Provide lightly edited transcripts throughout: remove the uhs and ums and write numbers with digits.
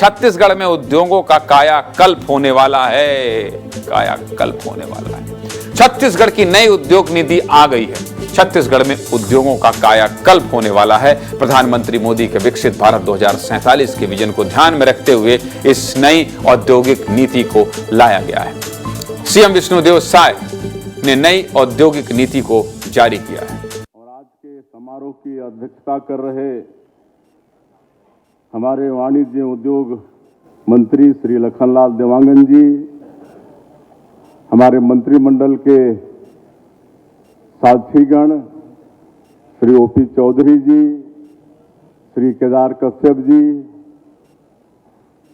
छत्तीसगढ़ में उद्योगों का कायाकल्प होने वाला है, कायाकल्प होने वाला है। छत्तीसगढ़ की नई उद्योग नीति आ गई है। छत्तीसगढ़ में उद्योगों का कायाकल्प होने वाला है। प्रधानमंत्री मोदी के विकसित भारत 2047 के विजन को ध्यान में रखते हुए इस नई औद्योगिक नीति को लाया गया है। सीएम विष्णुदेव साय ने नई औद्योगिक नीति को जारी किया है। और आज के समारोह की अध्यक्षता कर रहे हमारे वाणिज्य उद्योग मंत्री श्री लखनलाल देवांगन जी, हमारे मंत्रिमंडल के साथीगण श्री ओपी चौधरी जी, श्री केदार कश्यप जी,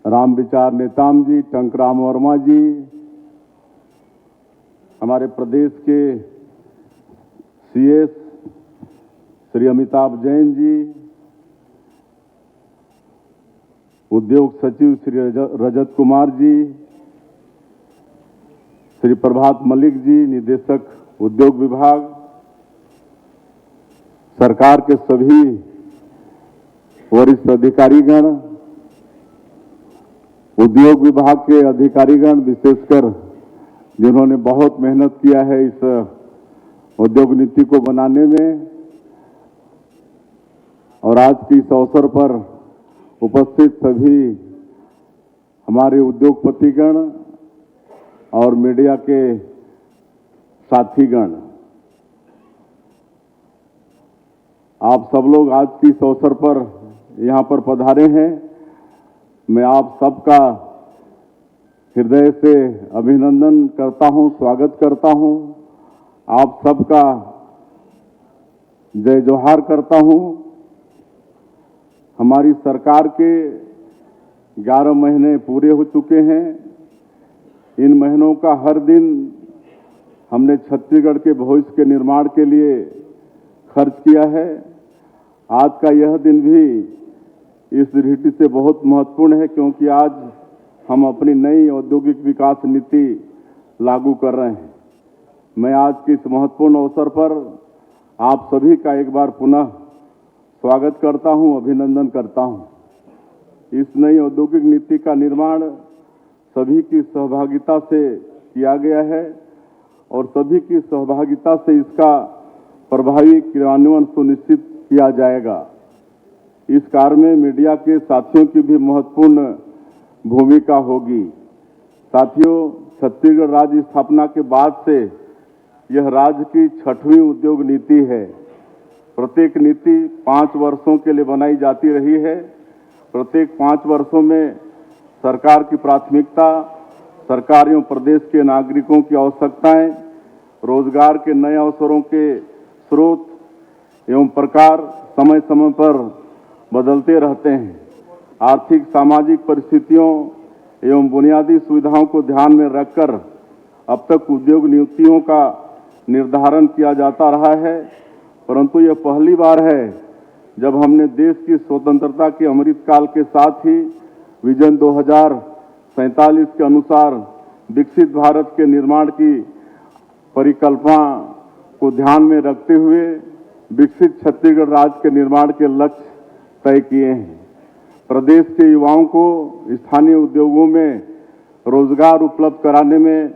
राम विचार नेताम जी, टंकराम वर्मा जी, हमारे प्रदेश के सीएस श्री अमिताभ जैन जी, उद्योग सचिव श्री रजत कुमार जी, श्री प्रभात मलिक जी, निदेशक उद्योग विभाग, सरकार के सभी वरिष्ठ अधिकारीगण, उद्योग विभाग के अधिकारीगण, विशेषकर जिन्होंने बहुत मेहनत किया है इस उद्योग नीति को बनाने में, और आज के इस अवसर पर उपस्थित सभी हमारे उद्योगपतिगण और मीडिया के साथीगण, आप सब लोग आज की इस अवसर पर यहाँ पर पधारे हैं। मैं आप सबका हृदय से अभिनंदन करता हूँ, स्वागत करता हूँ। आप सबका जय जोहार करता हूँ। हमारी सरकार के 11 महीने पूरे हो चुके हैं। इन महीनों का हर दिन हमने छत्तीसगढ़ के भविष्य के निर्माण के लिए खर्च किया है। आज का यह दिन भी इस दृष्टि से बहुत महत्वपूर्ण है क्योंकि आज हम अपनी नई औद्योगिक विकास नीति लागू कर रहे हैं। मैं आज के इस महत्वपूर्ण अवसर पर आप सभी का एक बार पुनः स्वागत करता हूं, अभिनंदन करता हूं। इस नई औद्योगिक नीति का निर्माण सभी की सहभागिता से किया गया है और सभी की सहभागिता से इसका प्रभावी क्रियान्वयन सुनिश्चित किया जाएगा। इस कार्य में मीडिया के साथियों की भी महत्वपूर्ण भूमिका होगी। साथियों, छत्तीसगढ़ राज्य स्थापना के बाद से यह राज्य की 6वीं उद्योग नीति है। प्रत्येक नीति 5 वर्षों के लिए बनाई जाती रही है। प्रत्येक 5 वर्षों में सरकार की प्राथमिकता, सरकार एवं प्रदेश के नागरिकों की आवश्यकताएं, रोजगार के नए अवसरों के स्रोत एवं प्रकार समय समय पर बदलते रहते हैं। आर्थिक सामाजिक परिस्थितियों एवं बुनियादी सुविधाओं को ध्यान में रखकर अब तक उद्योग नीतियों का निर्धारण किया जाता रहा है, परंतु यह पहली बार है जब हमने देश की स्वतंत्रता के अमृतकाल के साथ ही विजन 2047 के अनुसार विकसित भारत के निर्माण की परिकल्पना को ध्यान में रखते हुए विकसित छत्तीसगढ़ राज्य के निर्माण के लक्ष्य तय किए हैं। प्रदेश के युवाओं को स्थानीय उद्योगों में रोजगार उपलब्ध कराने में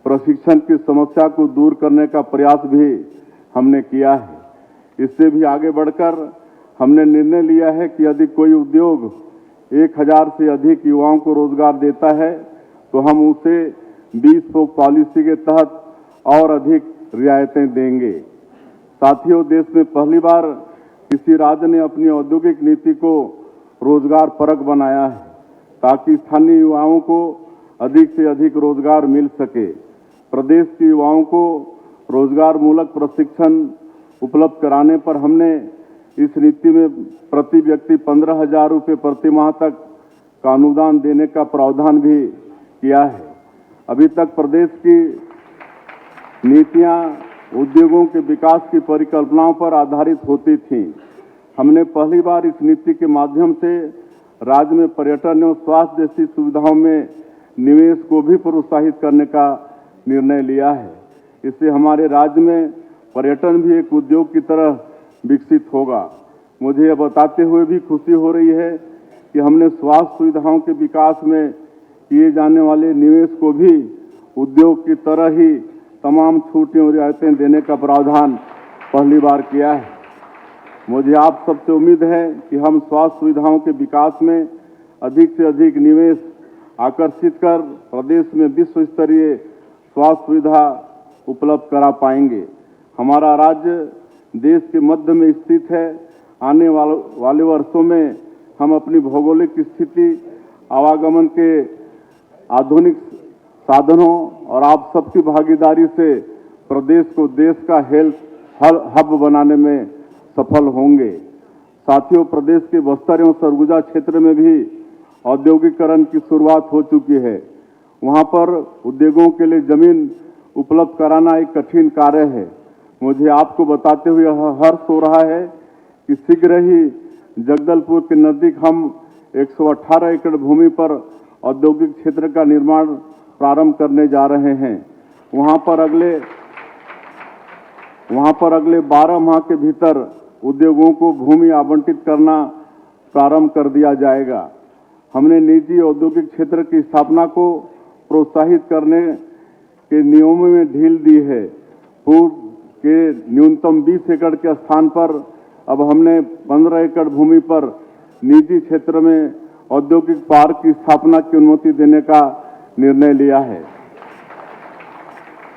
प्रशिक्षण की समस्या को दूर करने का प्रयास भी हमने किया है। इससे भी आगे बढ़कर हमने निर्णय लिया है कि यदि कोई उद्योग 1000 से अधिक युवाओं को रोजगार देता है तो हम उसे 20 पॉलिसी के तहत और अधिक रियायतें देंगे। साथियों, देश में पहली बार किसी राज्य ने अपनी औद्योगिक नीति को रोजगार परक बनाया है ताकि स्थानीय युवाओं को अधिक से अधिक रोजगार मिल सके। प्रदेश के युवाओं को रोजगार मूलक प्रशिक्षण उपलब्ध कराने पर हमने इस नीति में प्रति व्यक्ति 15,000 रुपये प्रति माह तक का अनुदान देने का प्रावधान भी किया है। अभी तक प्रदेश की नीतियां उद्योगों के विकास की परिकल्पनाओं पर आधारित होती थीं। हमने पहली बार इस नीति के माध्यम से राज्य में पर्यटन एवं स्वास्थ्य जैसी सुविधाओं में निवेश को भी प्रोत्साहित करने का निर्णय लिया है। इससे हमारे राज्य में पर्यटन भी एक उद्योग की तरह विकसित होगा। मुझे यह बताते हुए भी खुशी हो रही है कि हमने स्वास्थ्य सुविधाओं के विकास में किए जाने वाले निवेश को भी उद्योग की तरह ही तमाम छूटें और रियायतें देने का प्रावधान पहली बार किया है। मुझे आप सबसे उम्मीद है कि हम स्वास्थ्य सुविधाओं के विकास में अधिक से अधिक निवेश आकर्षित कर प्रदेश में विश्व स्तरीय स्वास्थ्य सुविधा उपलब्ध करा पाएंगे। हमारा राज्य देश के मध्य में स्थित है। आने वाले वर्षों में हम अपनी भौगोलिक स्थिति, आवागमन के आधुनिक साधनों और आप सबकी भागीदारी से प्रदेश को देश का हेल्थ हब बनाने में सफल होंगे। साथियों, प्रदेश के बस्तर एवं सरगुजा क्षेत्र में भी औद्योगिकरण की शुरुआत हो चुकी है। वहां पर उद्योगों के लिए जमीन उपलब्ध कराना एक कठिन कार्य है। मुझे आपको बताते हुए हर्ष हो रहा है कि शीघ्र ही जगदलपुर के नजदीक हम 118 एकड़ भूमि पर औद्योगिक क्षेत्र का निर्माण प्रारंभ करने जा रहे हैं। वहां पर अगले 12 माह के भीतर उद्योगों को भूमि आवंटित करना प्रारंभ कर दिया जाएगा। हमने निजी औद्योगिक क्षेत्र की स्थापना को प्रोत्साहित करने के नियमों में ढील दी है। पूर्व के न्यूनतम 20 एकड़ के स्थान पर अब हमने 15 एकड़ भूमि पर निजी क्षेत्र में औद्योगिक पार्क की स्थापना की अनुमति देने का निर्णय लिया है।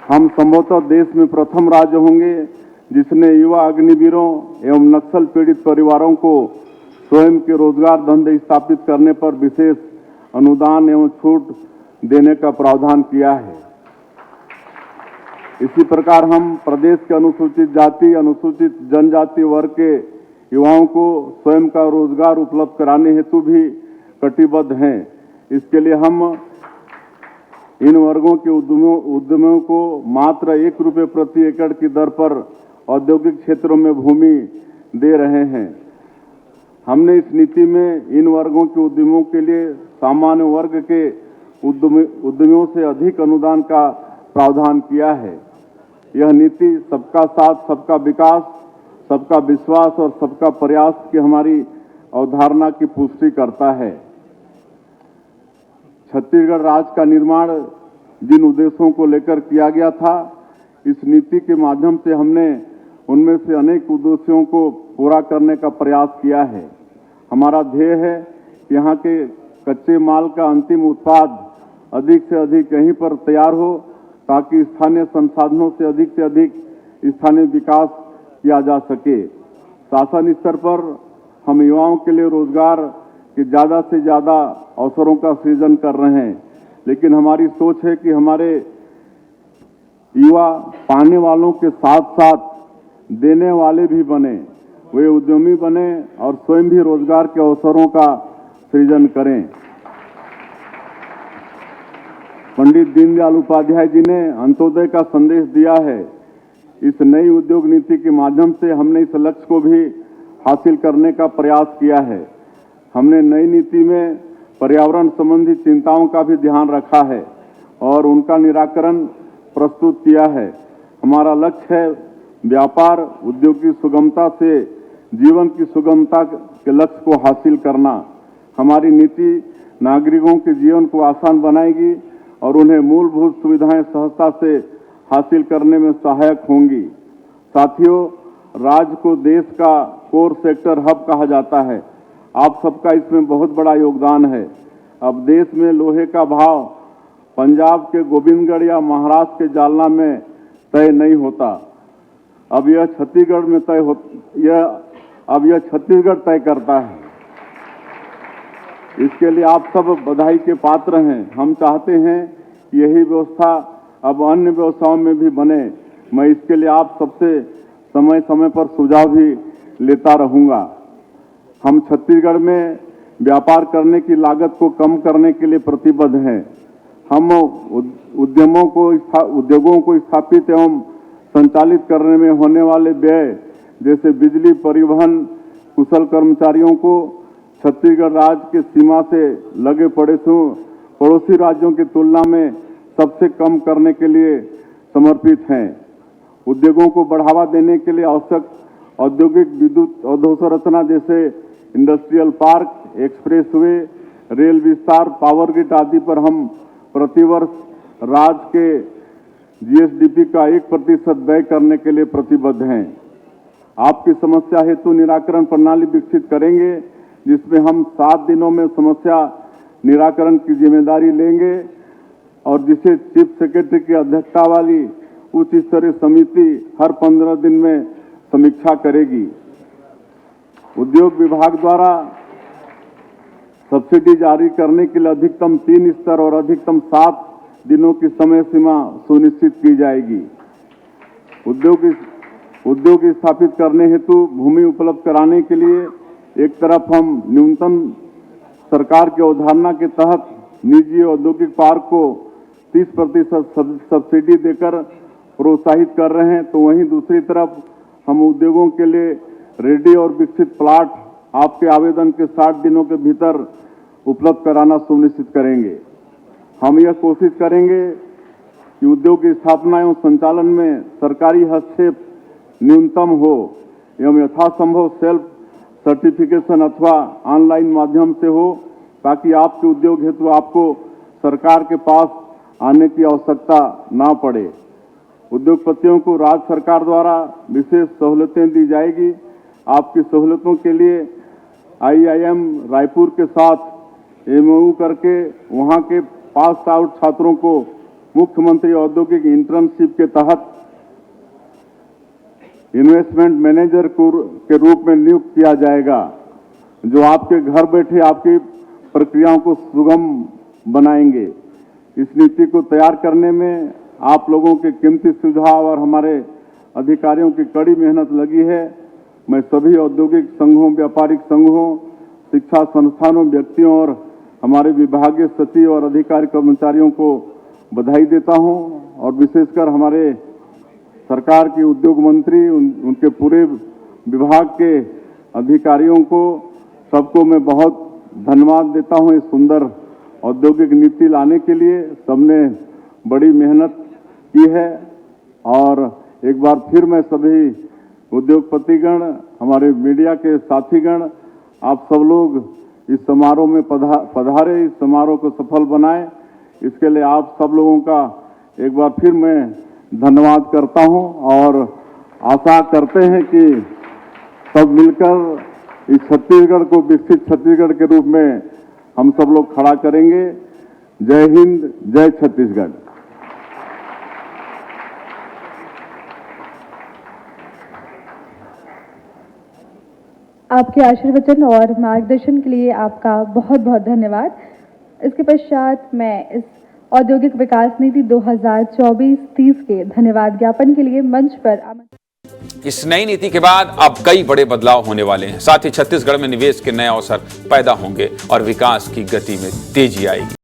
हम संभवतः देश में प्रथम राज्य होंगे जिसने युवा अग्निवीरों एवं नक्सल पीड़ित परिवारों को स्वयं के रोजगार धंधे स्थापित करने पर विशेष अनुदान एवं छूट देने का प्रावधान किया है। इसी प्रकार हम प्रदेश के अनुसूचित जाति, अनुसूचित जनजाति वर्ग के युवाओं को स्वयं का रोजगार उपलब्ध कराने हेतु भी कटिबद्ध हैं। इसके लिए हम इन वर्गों के उद्यमियों को मात्र 1 रुपये प्रति एकड़ की दर पर औद्योगिक क्षेत्रों में भूमि दे रहे हैं। हमने इस नीति में इन वर्गों के उद्यमियों के लिए सामान्य वर्ग के उद्यमियों से अधिक अनुदान का प्रावधान किया है। यह नीति सबका साथ, सबका विकास, सबका विश्वास और सबका प्रयास की हमारी अवधारणा की पुष्टि करता है। छत्तीसगढ़ राज्य का निर्माण जिन उद्देश्यों को लेकर किया गया था, इस नीति के माध्यम से हमने उनमें से अनेक उद्देश्यों को पूरा करने का प्रयास किया है। हमारा ध्येय है कि यहाँ के कच्चे माल का अंतिम उत्पाद अधिक से अधिक यहीं पर तैयार हो ताकि स्थानीय संसाधनों से अधिक स्थानीय विकास किया जा सके। शासन स्तर पर हम युवाओं के लिए रोजगार के ज़्यादा से ज़्यादा अवसरों का सृजन कर रहे हैं, लेकिन हमारी सोच है कि हमारे युवा पाने वालों के साथ साथ देने वाले भी बने, वे उद्यमी बने और स्वयं भी रोजगार के अवसरों का सृजन करें। पंडित दीनदयाल उपाध्याय जी ने अंत्योदय का संदेश दिया है। इस नई उद्योग नीति के माध्यम से हमने इस लक्ष्य को भी हासिल करने का प्रयास किया है। हमने नई नीति में पर्यावरण संबंधी चिंताओं का भी ध्यान रखा है और उनका निराकरण प्रस्तुत किया है। हमारा लक्ष्य है व्यापार उद्योग की सुगमता से जीवन की सुगमता के लक्ष्य को हासिल करना। हमारी नीति नागरिकों के जीवन को आसान बनाएगी और उन्हें मूलभूत सुविधाएं सहजता से हासिल करने में सहायक होंगी। साथियों, राज्य को देश का कोर सेक्टर हब कहा जाता है। आप सबका इसमें बहुत बड़ा योगदान है। अब देश में लोहे का भाव पंजाब के गोविंदगढ़ या महाराष्ट्र के जालना में तय नहीं होता, अब यह छत्तीसगढ़ में यह छत्तीसगढ़ तय करता है। इसके लिए आप सब बधाई के पात्र हैं। हम चाहते हैं यही व्यवस्था अब अन्य व्यवसायों में भी बने। मैं इसके लिए आप सबसे समय समय पर सुझाव भी लेता रहूंगा। हम छत्तीसगढ़ में व्यापार करने की लागत को कम करने के लिए प्रतिबद्ध हैं। हम उद्योगों को स्थापित एवं संचालित करने में होने वाले व्यय जैसे बिजली, परिवहन, कुशल कर्मचारियों को छत्तीसगढ़ राज्य के सीमा से लगे पड़ोसी राज्यों की तुलना में सबसे कम करने के लिए समर्पित हैं। उद्योगों को बढ़ावा देने के लिए आवश्यक औद्योगिक विद्युत अधोसंरचना जैसे इंडस्ट्रियल पार्क एक्सप्रेसवे, रेल विस्तार, पावर ग्रिड आदि पर हम प्रतिवर्ष राज्य के जीएसडीपी का 1% व्यय करने के लिए प्रतिबद्ध हैं। आपकी समस्या हेतु निराकरण प्रणाली विकसित करेंगे, जिसमें हम 7 दिनों में समस्या निराकरण की जिम्मेदारी लेंगे और जिसे चीफ सेक्रेटरी की अध्यक्षता वाली उच्च स्तरीय समिति हर 15 दिन में समीक्षा करेगी। उद्योग विभाग द्वारा सब्सिडी जारी करने के लिए अधिकतम 3 स्तर और अधिकतम 7 दिनों की समय सीमा सुनिश्चित की जाएगी। उद्योग स्थापित करने हेतु भूमि उपलब्ध कराने के लिए एक तरफ हम न्यूनतम सरकार की अवधारणा के तहत निजी औद्योगिक पार्क को 30% सब्सिडी देकर प्रोत्साहित कर रहे हैं, तो वहीं दूसरी तरफ हम उद्योगों के लिए रेडी और विकसित प्लाट आपके आवेदन के 60 दिनों के भीतर उपलब्ध कराना सुनिश्चित करेंगे। हम यह कोशिश करेंगे कि उद्योग की स्थापना एवं संचालन में सरकारी हस्तक्षेप न्यूनतम हो एवं यथासंभव सेल्फ सर्टिफिकेशन अथवा ऑनलाइन माध्यम से हो, ताकि आपके उद्योग हेतु आपको सरकार के पास आने की आवश्यकता ना पड़े। उद्योगपतियों को राज्य सरकार द्वारा विशेष सहूलतें दी जाएगी। आपकी सहूलतों के लिए IIM रायपुर के साथ MOU करके वहां के पास आउट छात्रों को मुख्यमंत्री औद्योगिक इंटर्नशिप के तहत इन्वेस्टमेंट मैनेजर के रूप में नियुक्त किया जाएगा, जो आपके घर बैठे आपकी प्रक्रियाओं को सुगम बनाएंगे। इस नीति को तैयार करने में आप लोगों के कीमती सुझाव और हमारे अधिकारियों की कड़ी मेहनत लगी है। मैं सभी औद्योगिक संघों, व्यापारिक संघों, शिक्षा संस्थानों, व्यक्तियों और हमारे विभागीय सचिव और अधिकारी कर्मचारियों को बधाई देता हूं और विशेषकर हमारे सरकार के उद्योग मंत्री, उनके पूरे विभाग के अधिकारियों को, सबको मैं बहुत धन्यवाद देता हूं इस सुंदर औद्योगिक नीति लाने के लिए। सबने बड़ी मेहनत की है और एक बार फिर मैं सभी उद्योगपतिगण, हमारे मीडिया के साथीगण, आप सब लोग इस समारोह में पधारे, इस समारोह को सफल बनाएं, इसके लिए आप सब लोगों का एक बार फिर मैं धन्यवाद करता हूं और आशा करते हैं कि सब मिलकर इस छत्तीसगढ़ को विकसित छत्तीसगढ़ के रूप में हम सब लोग खड़ा करेंगे। जय हिंद, जय छत्तीसगढ़। आपके आशीर्वचन और मार्गदर्शन के लिए आपका बहुत बहुत धन्यवाद। इसके पश्चात मैं इस औद्योगिक विकास नीति 2024-30 के धन्यवाद ज्ञापन के लिए मंच पर इस नई नीति के बाद अब कई बड़े बदलाव होने वाले हैं। साथ ही छत्तीसगढ़ में निवेश के नए अवसर पैदा होंगे और विकास की गति में तेजी आएगी।